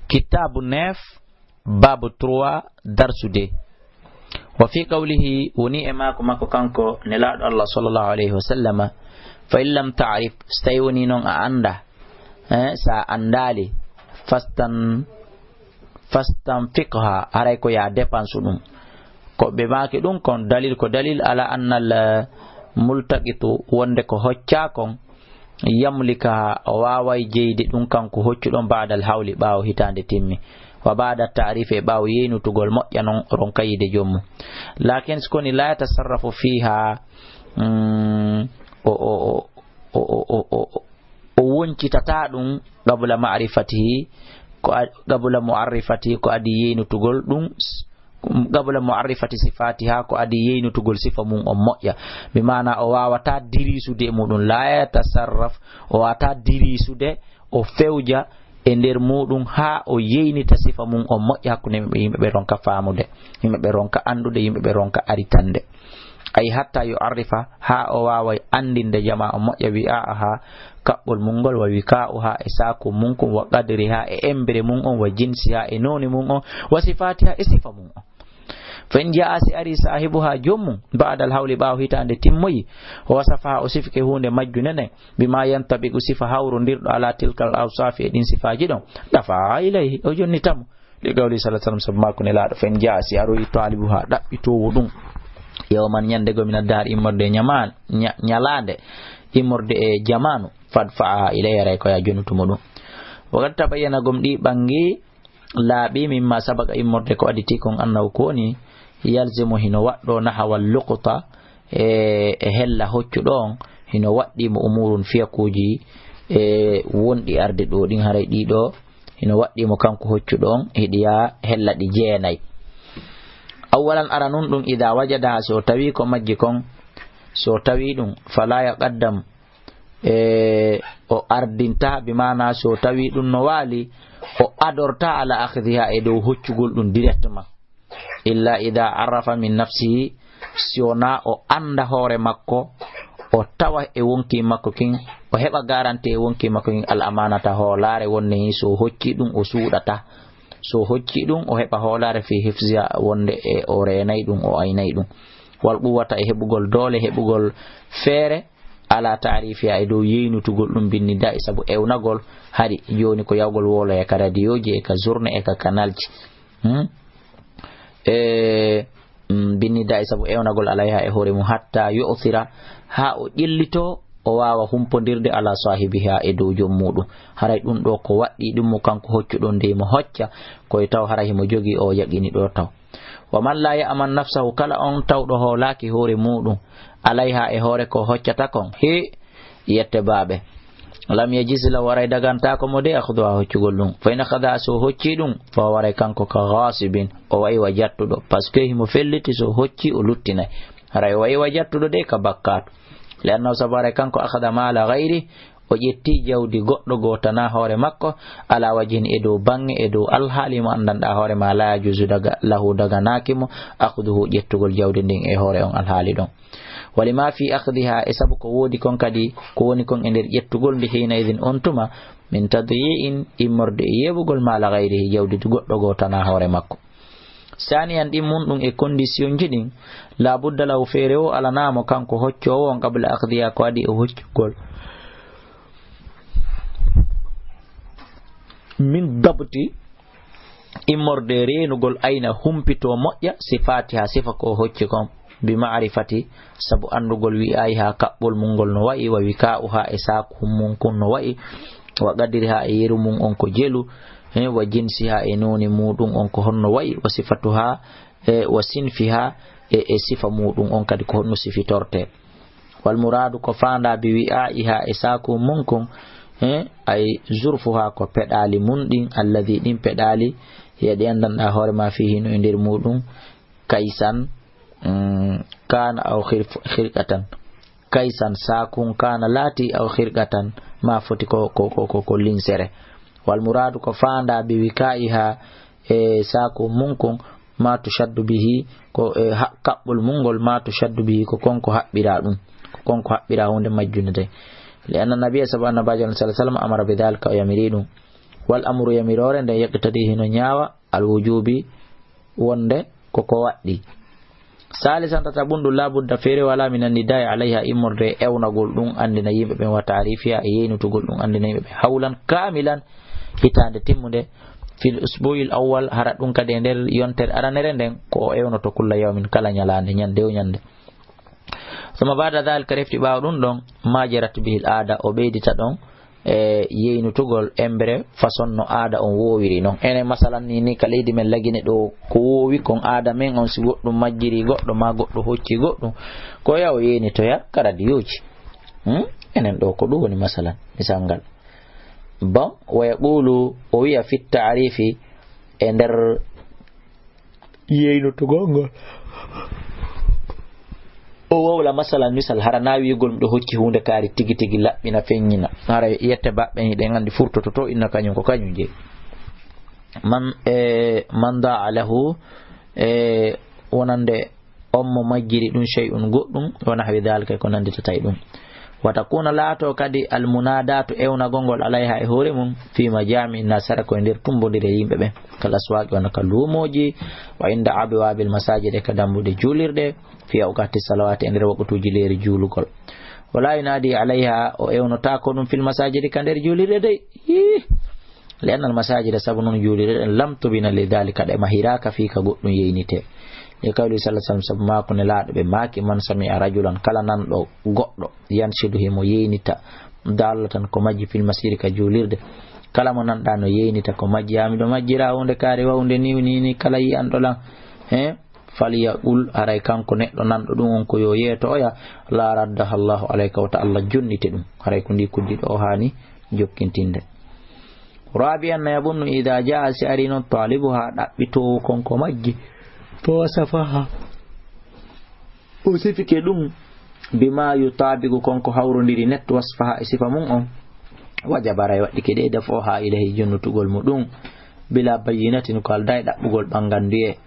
kitabu 9 babu 3 darsu 2. wa fi qawlihi woni e mako makko kanko nelaɗo Allah sallallahu alayhi wa sallama fa in lam ta'rif stay woni non a anda sa andali fastan fiqha haray ko ya dépense ɗum ko ɓe maki ɗum kon dalil ko dalil ala annal multaqitu wonde ko hocca kon yamlika waway jeydi ɗum kanko hoccuɗon ba'dal hawli ɓawo hitande timmi wa ba'da ta'rif e ɓawo yeynutugol moƴƴa non ron kayide jommu lakin skoni la yatasarrafu fiha o woncitata ɗum qabla ma'rifatihi ko qabla mu'arrifatihi ko adi yeynutugol ɗum qabla mu'arrifati sifatiha ko adi yeynutugol sifa mum on moƴƴa bi mana o wawata dirisude muɗum la yatasarraf o wawata dirisude o fewja e nder muɗum ha o yeynita sifa mum on moƴƴa hakkunde yimɓeɓe ronka famude yimɓeɓe ronka andude yimɓeɓe ronka aritande ay hatta yu'arrifa ha o waway andinde jama o moƴƴa wi'aha kaɓɓol mungol wa wika'uha e saku munkum wa qadriha e embre mum on wa jinsiha e noni mum on wa sifatiha e sifa mum on fa in ja'a si ari sahibuha jommum ba'dal hawli ɓawo hitande timmoyi o wasafaha o sifike hunde majjunene bima yantabiqu sifa hawrondirɗo ala tilkal awsafi e ɗin sifaji ɗon dafa ilayhi o jonnitamo li qawli sallallahu alaihi wasallam sabu makko nelaɗo fa in ja'a si aroyi talibuha ɗaɓɓitowo ɗum yawman nyande gomina dar immorde nyalande immorde e jamanu fadfa'a ilayhi ray ko ya jonutumo ɗum wakati tabayyana gom ɗi ɓangi laaɓi mimma sabaka immorde ko aditi kon annahu ko woni yalzimu hino waɗɗo nahawal luqta e hella hoccuɗon hino waɗɗimo umurun fiyakuji e wonɗi arde ɗo ɗin haray ɗiɗo hino waɗɗimo kanko hoccuɗon hiɗiya hella ɗi jeenayi awalan ara nun ɗum ida wajada so tawi ko majji kon so tawi ɗum fala yaqaddam o ardinta bimana so tawi ɗum no waali o adorta ala akhdiha e dow hoccugol ɗum directement illa ida arafa min nafsihi siona o anda hoore makko o tawa e wonki makko kin o heɓa garanti e wonki makko kin al amanata hoolare wonne so hocci ɗum o suuɗata so hocci ɗum o heɓa hoolare fi hifziya wonde e o renay ɗum o aynay ɗum wal quwwata e heɓugol doole heɓugol feere ala ta'rifiya e dow yeynutugol ɗum binnida e sabu ewnagol hari joni ko yawgol wolo e ka radioji e ka journée e ka kanalji binnida e sabu ewnagol alayha e hoore mum hatta yu'thira ha o ƴellito o wawa humpodirde ala sahibiha e dow jom muɗum haray ɗum ɗo ko waɗɗi ɗum mo kanko hoccuɗon nde mo hocca koye taw haray himo jogi o yaqini ɗo taw wa man la ya'man nafsahu kala on tawɗo hoolaki hoore muɗum alayha e hoore ko hoccata kon he yette baaɓe lam yajisla waray dagantako mo de akhduha hoccugol ɗum fa ina khada so hocci ɗum fa waray kanko ka ghasibin o wayi wa jattuɗo par ce que himo felliti so hocci o luttinay haray wayi wa jattuɗo de ka bakkato liannahu sabu waray kanko akhada mala gayri o ƴetti jawdi goɗɗo gotana hoore makko ala wajhin e dow bange e dow alhaali mo andanɗa hoore ma la yajuzu lahu daganakimo akhduhu ƴettugol jawdi ndin e hoore on alhaali ɗon walima fi akhdiha e sabu ko woodi kon kadi ko woni kon e nder ƴettugol ndi hina idin on tuma min tadyi'in immorde e yeɓugol mala gayrihi jawdi goɗɗo gotana hoore makko saniyan ɗin mum ɗum e condition ji ɗin labudda lahu feere o alanamo kanko hoccowo on qabla akhdiha ko adi e hoccugol min dabti immorde renugol ayna humpito moƴƴa sifatiha sifa ko hocci kon bi ma'rifati sabu andugol wi'ayi ha kaɓɓol mungol no wa'i wa wika'uha e saku mum kun no wa'i wa qadriha e yeru mum on ko jelu wa jinsiha e noni muɗum on ko honno wa'i wa sifatuha wa sinfiha e sifa muɗum on kadi ko honno sifitorte wal muradu ko fanda bi wi'ayiha e saku mum kun ay zurfuha ko peɗali mum ɗin alladhi ɗin peɗali yeɗi andanɗa hoore ma fihi no e nder muɗum kaysan kana aw khirqatan kaysan sakun kana lati aw khirqatan ma foti ko linsere wal muradu ko fanda bi wikaiha e saku munkun ma tushaddu bihi ko kaɓɓol mungol ma tushaddu bihi ko konko haɓɓira ɗum ko konko haɓɓira hunde majjunde li anna nabiyya sallallahu alaihi wasallam amara bidhalika o yamiri ɗum wal amru yamirore nde yaqtadi hino nyaawa al wujubi wonde koko waddi. Salisan tatabundu la budda fere wala min nidai alaiha imurde ewnagol dum andina yimbe be wa ta'rifiya e yenutugol dum andina yimbe hawlan kamilan hitande timmude fil usbu'il awwal hara dum kade der yontere aranere den ko ewnoto kulla yawmin kala nyalande nyande o nyande. Sama bada dal karefti baw dum don majarat bil ada o beydita don yeynutugol embre façon no aada on wowiri non ene masalan ni kaledi men lagine do ko wowi kon aada men on si goddum majjiri goddo ma goddo hocci goddum ko yaw yeni to ya karadi yoci enen do ko woni masalan misangal bon wa yaqulu o wiya fi ta'rifi e der yeynutugol ngol o wawla masalan misal hara nawi gol do hokki hunde kaari tigi tigi labbina fenyina hara yette babbe ni de ngandi furtoto to inna kanyum ko kanyum je man da alahu wonande ommo majjiri dum shay'un goddum wana hawi dalka ko nandi tatay dum watakuna laato kadi al munadatu ewna gongol alaiha e hore mum fi majami nasara ko der tumbodire yimbe be kala swaqi wana kalumoji wa inda abwabil masajid ka dambude julirde fi awqati salawati en waqtuji leri julugol wala inadi alaiha o ewnota ko dum fil masajid ka der julirde de lenal masajid sabunun julirde lam tubina lidhalika de mahiraka fi ka goddum yeynite e kawli sallallahu alaihi wasallam ma ko ne laado be maki man sami rajulan kala nan do goddo yanshidu himo yeynita dallatan ko majji fil masiri ka julirde kala mo nan da no yeynita ko majji ami do majjira hunde kaare wawde ni kala yi an dolan faliya ul aray kanko neddo nan do dum on ko yo yeto oya la radda Allahu alayka wa ta'ala junnite dum aray ko ndi kuddi do hani jokkintinde. Rabian na yabunnu idha jaa si'arinu talibuha dabbito konko majji to wasafaha usifike dum bima yutabigu konko hawrondiri net wasfaha sifa mun on wajabara wadike de dafo ha ilahi junnutugol mudum bila bayyinatin ko alday dabbugol bangandiye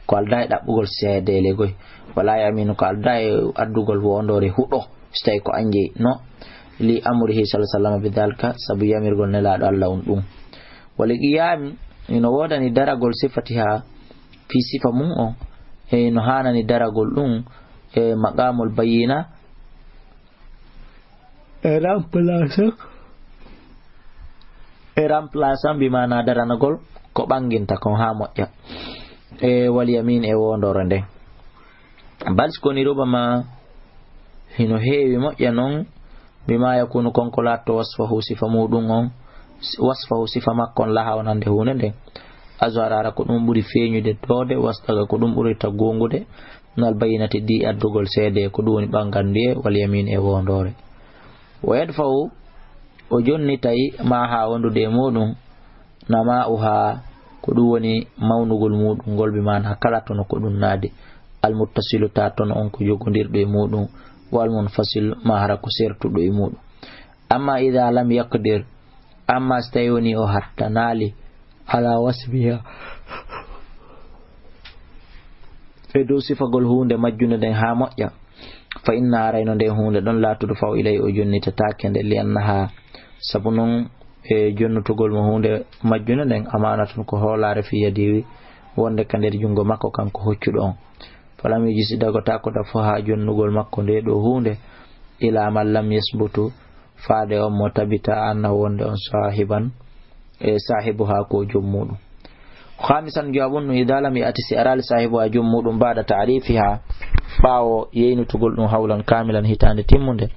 ko alday dabbugol seedele goy wala yaminu ko alday addugol wondore hudo stay ko anje no li amrihi sallallahu alaihi wasallam bidalka sabu yamirgol ne laado Allah on dum wali qiyam ino wodani daragol sifatiha fi sifa mun on no hanani daragol dum maqamul bayyina remplaçant bi mana daranagol ko banginta kon ha moƴƴa wal yamin e wondoro nde bals ko ni rubama hino heewi moƴƴa non bima yakunu konko latto wasfahu sifa mudum on wasfahu sifa makkon laha wonande hunde nde azwarara ko dum buri feñude dode wastaga ko dum buri tagongude nal bayyinati di addugol seede ko dum woni bangandiye wal yamin e wondore wa yadfa'u o jonni tay ma ha wondude mudum nama uha ko dum woni mawnugol mudum gol bi man kala to no ko dum naade al muttasilu ta ton on ko jogondirdo e mudum wal munfasil ma hara ko sertudo e mudum amma idha lam yaqdir amma stayoni o hattanali ala wasbiha do sifagol hunde majjunde den ha moƴƴa fa inna rayno de hunde don latudo faw ilay o jonnita takende li annaha sabunun jonnutugol mo hunde majjunde den amanatun ko holare fi yadiwi wonde kander jungo makko kanko hoccudo on falam yiji dagota ko da fo ha jonnugol makko de do hunde ila man lam yasbutu faade on mo tabita anna wonde on sahiban sahibuha ko jommudum. Khamisan jawabun idha lam yati si'aral sahibu jommudum ba'da ta'rifiha bawo yeynutugol dum hawlan kamilan hitande timmunde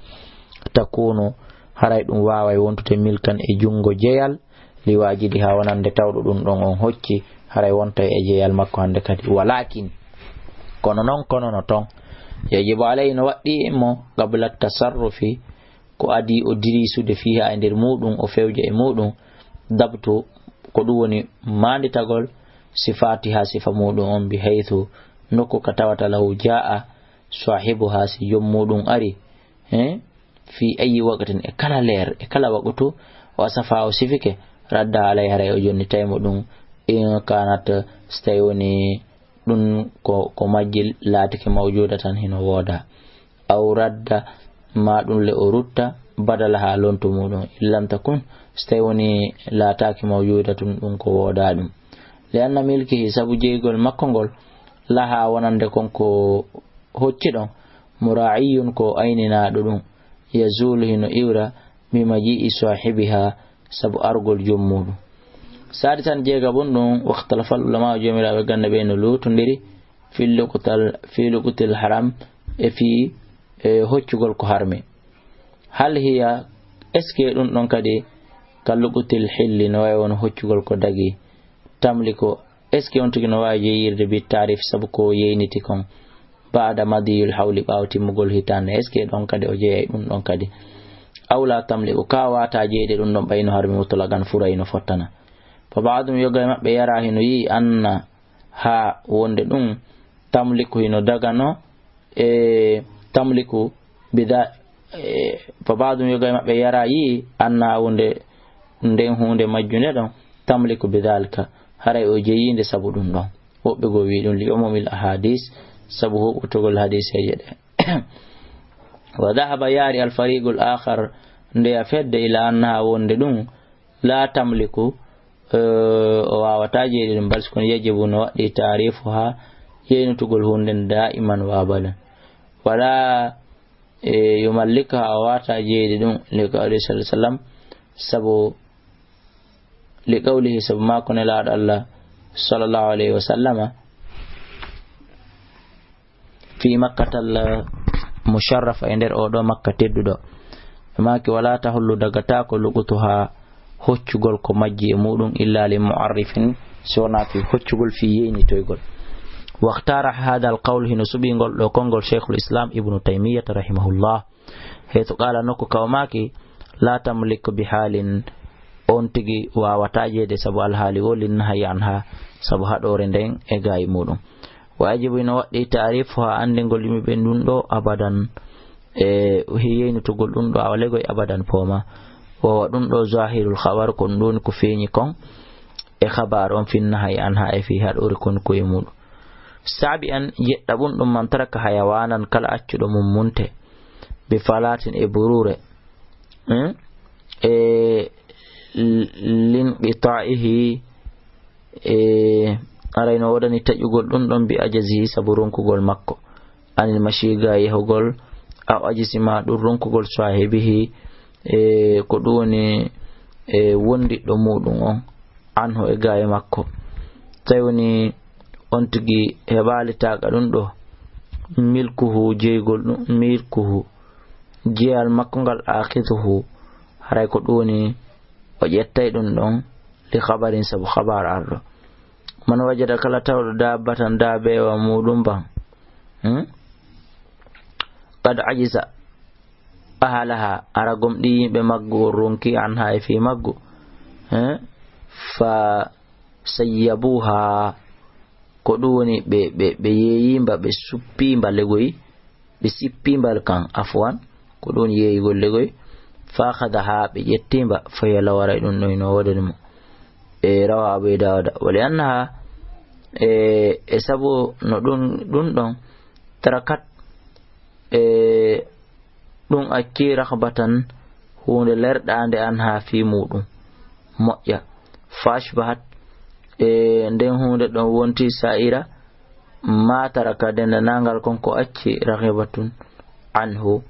takunu haray dum waaway wontude milkan e jungo jeyal li wajidi ha wonande tawdo dum don on hocci haray wonta e jeyal makko hande kadi walakin kono non kono no ton yajibu alayno waddi mo qabla tasarrufi ko adi o dirisude fiha e der mudum o fewje e mudum dabtu ko dum woni manditagol sifatiha sifa mudum on bi haythu nokko ka tawata law jaa sahibuha si jommudum ari fi ayi waqtin e kala leer e kala waqtu wasafa o sifike radda alayha ray o jonni taymo dum in kanat stayoni dum ko majjil latike mawjudatan hino woda aw radda ma dum le o rutta badala ha lonto mudum illam takun stewoni laataki mawjudatun ɗum ko woda ɗum lianna milkihi sabu jeygol makko ngol laha wonande konko hocci ɗon mura'iyun ko ayninaɗo ɗum yazulu hino iwra bimaji'i sahibiha sabu argol jommuɗum sadisan jeega bun ɗum waktalafal ulama jomiraɓe ganda ɓe no lutodiri fi lukutil haram e fi hoccugol ko harme hal hiya est ce que ɗum ɗon kadi kallukutil hilli no wawi won hoccugol ko dagi tamliko est ce que on tigi no wawi jeyirde bi tarif sabu ko yeyniti kon baada madiyul hawli ɓaw timmugol hitande est ce que ɗon kadi o jeeyay ɗum ɗon kadi awla tamliko ka wata jeyde ɗum ɗon ɓayno harmi mutlagan furayno fottana fa baadum yoga maɓɓe yara hino yi anna ha wonde ɗum tamliku hino dagano tamliku bida fa baadum yoga maɓɓe yara yi anna wonde nden hunde majjunde ɗon tamliku bidalika haray o jeyinde sabu ɗum ɗon woɓɓe go wi ɗum li umumil ahadis sabu huɓɓutugol hadiseje ɗe wa dhahaba yari al fariqul akhar ndeya fedde ila annaha wonde ɗum la tamliku o wawata jeyde ɗum bal sikon yajibu no waɗi tarifu ha yeynutugol hunde da'iman wa abadan wala yumallika o wata jeyde ɗum liqawli sallallahu alaihi wasallam sabu liqawlihi sabu ma kone laaɗo Allah sallallahu alaihi wasallama fi makkatal musharrafa e nder oɗo makka tedduɗo maki wala tahullu dagata ko lugutuha hoccugol ko majji e muɗum illa li mu'arrifin sona fi hoccugol fi yeynitoygol واختار هذا القول هنا سبينغول لو كونغول شيخ الإسلام ابن تيمية رحمه الله حيث قال نكو كوماكي لا تملك بحال أنتجي وواتاجي دي سبو الحالي ولنهي عنها سبو هادورين إغاي مودم ويجب أن وقت تعريفها أندنغول يمبين دو أبدا هي نتقول دو أوليغوي أبدا فوما ودو ظاهر الخبر كن دون كفيني كون إخبار في النهي عنها في هادور كن كويمود سابعا يتبون من ترك حيوانا كالأجل ممونته بفلات إبرور لانقطاعه أرين ودني تجول دون بأجزه سبورون كقول مكو أن المشيغا يهقول أو أجز ما دورون كقول صاحبه كدوني وندي دمودون عنه إغاي مكو تيوني on tigi heɓalitaga ɗum ɗo milkuhu jeygol ɗum milkuhu jeyal makko ngal akituhu haray ko ɗoni o ƴettay ɗum ɗon li habarin sabu habar arɗo man wajada kala tawɗo dabbatan da bewa muɗum ban qad ajiza ahalaha ara gomɗi yimɓe maggo ronki an ha e fi maggo fa sayyabuha ko ɗum woni ɓe yeeyimba ɓe suppimba legoy ɓe sippimbal kan afwan ko ɗum yeeyigol legoy fa hada ha ɓe ƴettimba fa yala waray ɗum ɗon no wodani mo e rawa abu dawuda wali annaha e sabu no ɗum ɗon tarakat ɗum acci rahbatan hunde lerɗande an ha fi muɗum moƴƴa fashbahat nden hunde ɗon wonti sa'ira ma taraka denda nangal konko acci rahibatun anhu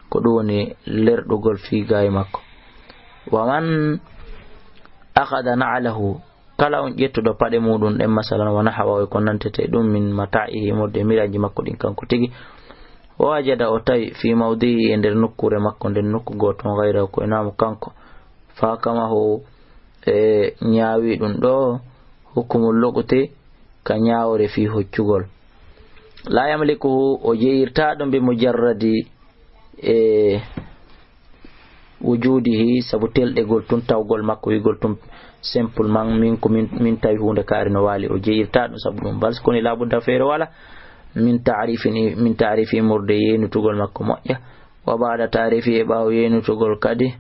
ko ɗum woni lerɗugol fi gaye makko waman akhada na'lahu kala on ƴettuɗo paɗe muɗum ɗen masalan wona hawa ko nantete ɗum min mata'ihi modde miraji makko ɗin kanko tigi o wajada o tawi fi mawdihi e nder nokkure makko nden nokku goto gayra ko enamo kanko fa kamahu ñaawi ɗum ɗo hukumul luqti ka ñaawre fi hoccugol la yamlikuhu o jeyirta ɗum bi mujarradi wujudihi sabu telɗegol tun tawgol makko wigol tun simple man min ko min tawi hunde kaari no waali o jeyirta ɗum sabu ɗum bal koni labudda feere wala min ta'rifi murde yenutugol makko moƴƴa wa ba'da ta'rifi e ɓaawo yenutugol kadi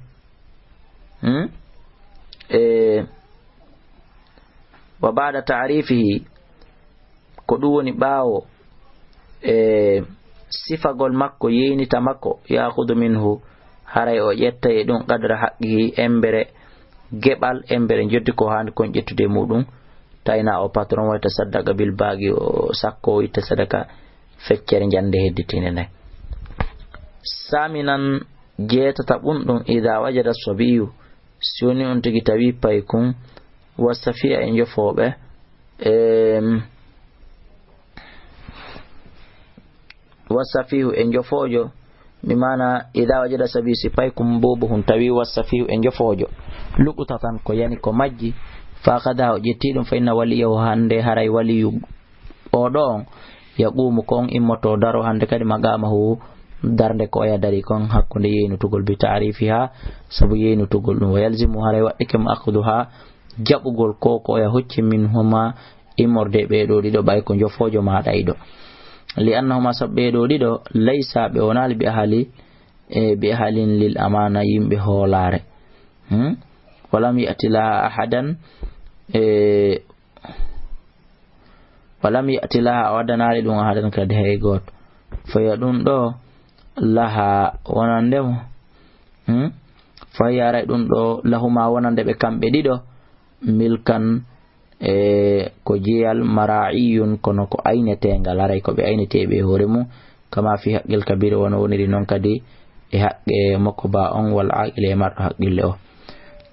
wa ba'da ta'rifihi ko ɗum woni ɓaawo sifagol makko yeynita makko yahudu minhu haray o ƴetta e ɗum qadra haqqihi embere gebal embere joddi ko handi kon ƴettude muɗum tayna o patron wayta sadaka bil bagi o sakko itta sadaka feccere jande hedditine nay. Saminan jeetata ɓunɗum ida wajada sabiyu soni on tigi tawi paykun wasafiya e jofoɓe wasafihu e jofojo bimana ida wajada sabiyu si paykum bobo hun tawi wasafihu e jofojo luɓuta tan ko yani ko majji fakada o ƴetti ɗum fa inna waliyahu hande haray waliyu oɗo yaqumu kon immoto daro hande kadi magamahu darde ko ya dari kon hakkunde yeynutugol bi ta'rifiha sabu yeynutugol ɗum wa yalzimu haray waɗɗike mo aqduha jaɓugol ko ya hocci min huma immorde ɓeɗo ɗiɗo ɓay ko jofojo maɗa ɗiɗo li annahuma sab ɓeɗo ɗiɗo laysa ɓe wonali bi halin lil amana yimɓe hoolare walam ya'ti laha ahadan walam ya'ti laha wadanali ɗum ahadan kadi hay goto faya ɗum ɗo laha wonandemo faya aray ɗum ɗo lahuma wonande ɓe kamɓe ɗiɗo milkan ko jeyal mara'iyun kono ko aynetengal aray ko ɓe ayneteɓe hoore mum kama fi haqqil kabir wono woniri noon kadi e haqqe makko ba on wal aqil e marɗo haqqille o.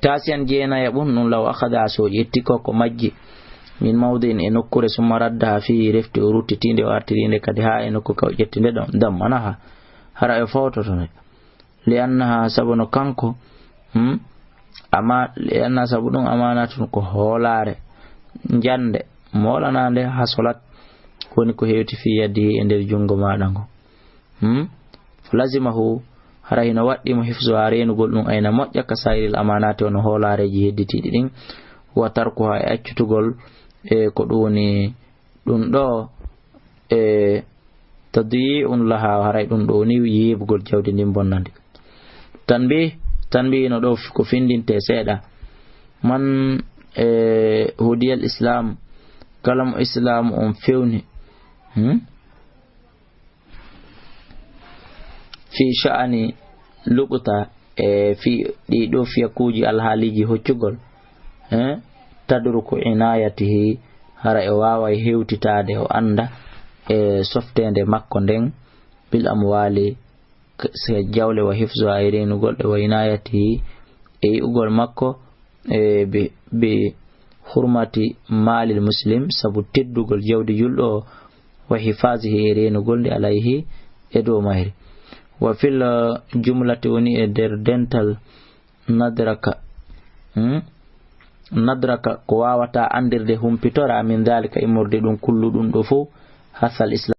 tasiyan jeenaya ɓum ɗum law akhada so ƴetti ko majji min mawdin e nokkure summa raddaha fi refti o ruttitinde o artirinde kadi ha e nokku ka o ƴettinde ɗon dam anaha hara e fawtoto li annaha sabu no kanko ama li annaha sabu ɗum amanatun ko hoolare jande molanande hasolat woni ko hewti fi yaddihi e nder jungo maɗa ngo lazimahu hara hino waɗɗimo hifzuha renugol ɗum ayna moƴƴa ka sairil amanati ono hoolareji hedditiɗi ɗin wa tarkuha e accutugol ko ɗum woni ɗum ɗo tadyi'un laha haray ɗum ɗo woni yibugol jawdi ndin bonnandi. tanbi no ɗo ko findinte seeɗa man hudiyal islam kala mo islam on fewni fi sha'ani luɓuta fi ɗiɗo fiyakuji alhaaliji hoccugol tadruku inayatihi hara e wawa hewtitade o anda e softende makko nden bil amwali se jawle wa hifzuha e renugol e wa inayatihi e yi'ugol makko be hurmati malil muslim sabu teddugol jawdi julɗo wa hifazihi e renugol nde alayhi e dow mayri wa fil jumlati woni e der dental nadraka ko wawata andirde humpitora min dalika immorde ɗum kullu ɗum ɗo fo hasal islam